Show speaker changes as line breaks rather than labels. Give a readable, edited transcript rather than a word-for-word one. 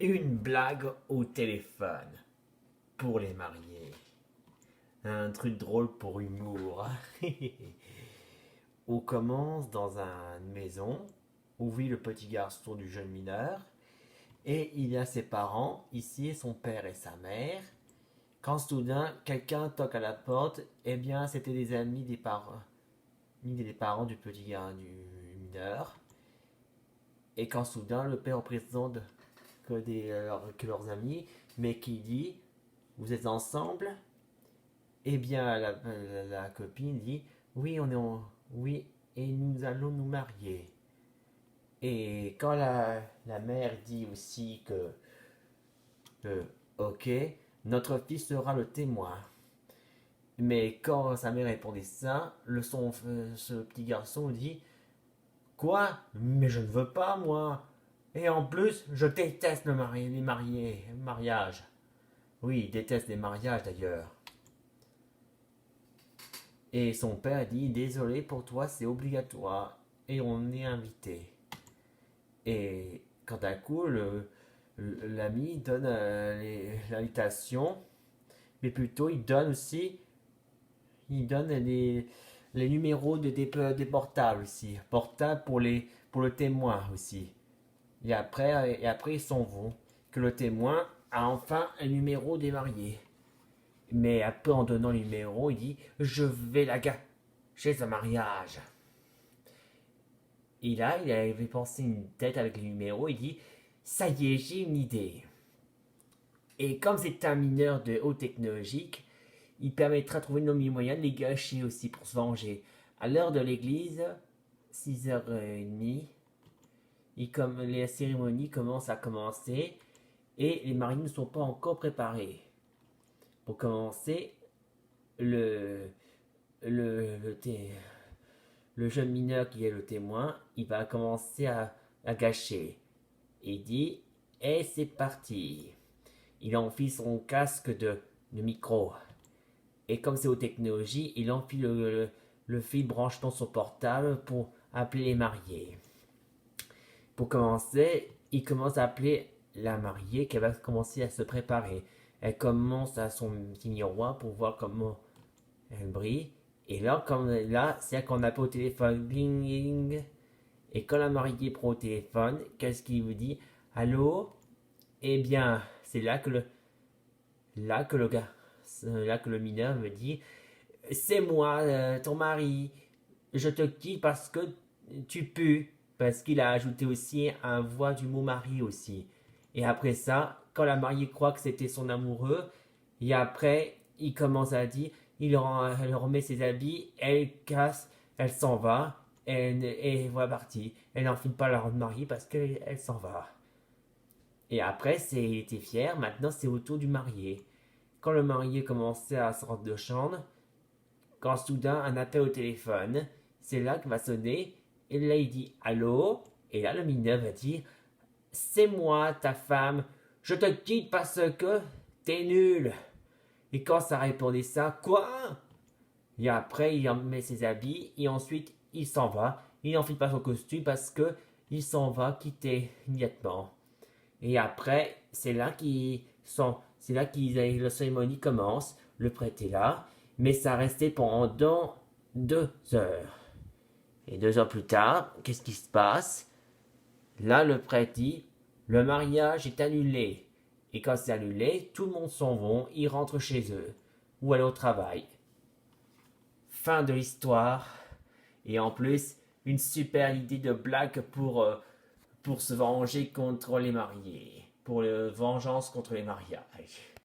Une blague au téléphone pour les mariés. Un truc drôle pour humour. On commence dans une maison où vit le petit garçon du jeune mineur. Et il y a ses parents, ici son père et sa mère. Quand soudain quelqu'un toque à la porte, eh bien c'était des amis des parents du petit gars du mineur. Et quand soudain le père présente que leurs amis, mais qui dit vous êtes ensemble? Eh bien, la copine dit oui, oui, et nous allons nous marier. Et quand la mère dit aussi que ok, notre fils sera le témoin. Mais quand sa mère répondait ça, ce petit garçon dit quoi? Mais je ne veux pas, moi. Et en plus, je déteste les mariages. Oui, il déteste les mariages d'ailleurs. Et son père dit désolé pour toi, c'est obligatoire. Et on est invité. Et quand à coup, l'ami donne l'invitation, mais plutôt il donne les numéros des portables aussi. Portables pour le témoin aussi. Et après ils s'en vont. Que le témoin a enfin un numéro des mariés. Mais après, en donnant le numéro, il dit je vais la chez un mariage. Et là, il avait pensé une tête avec le numéro. Il dit ça y est, j'ai une idée. Et comme c'est un mineur de haute technologique, il permettra de trouver nos moyens de les gâcher aussi pour se venger. À l'heure de l'église, 6h30, comme les cérémonies commencent à commencer et les mariés ne sont pas encore préparés. Pour commencer, le, le, le jeune mineur qui est le témoin, il va commencer à gâcher. Il dit et c'est parti. Il enfile son casque de micro. Et comme c'est aux technologies, il enfile le fil branche dans son portable pour appeler les mariés. Pour commencer, il commence à appeler la mariée qui va commencer à se préparer. Elle commence à son petit miroir pour voir comment elle brille. Et là, c'est qu'on appelle au téléphone, bling, bling. Et quand la mariée prend au téléphone, qu'est-ce qu'il vous dit? Allô? Eh bien, c'est là que le gars, là que le mineur me dit, c'est moi, ton mari. Je te quitte parce que tu pues. Parce qu'il a ajouté aussi un voix du mot mari aussi. Et après ça, quand la mariée croit que c'était son amoureux, et après, il commence à dire, elle remet ses habits, elle casse, elle s'en va, et voilà partie. Elle n'enfile pas la robe mariée parce qu'elle s'en va. Et après, il était fier, maintenant c'est au tour du marié. Quand le marié commençait à se rendre de chambre, quand soudain un appel au téléphone, c'est là qu'il va sonner, et là il dit allô, et là le mineur va dire c'est moi ta femme, je te quitte parce que t'es nul. Et quand ça répondait ça, quoi? Et après il en met ses habits et ensuite il s'en va, il n'enfile pas son costume parce que il s'en va quitter immédiatement. Et après c'est là que la cérémonie commence, le prêtre est là, mais ça restait pendant 2 heures. Et 2 heures plus tard, qu'est-ce qui se passe? Là, le prêtre dit, le mariage est annulé. Et quand c'est annulé, tout le monde s'en va, ils rentrent chez eux, ou aller au travail. Fin de l'histoire. Et en plus, une super idée de blague pour se venger contre les mariés. Pour la vengeance contre les mariages.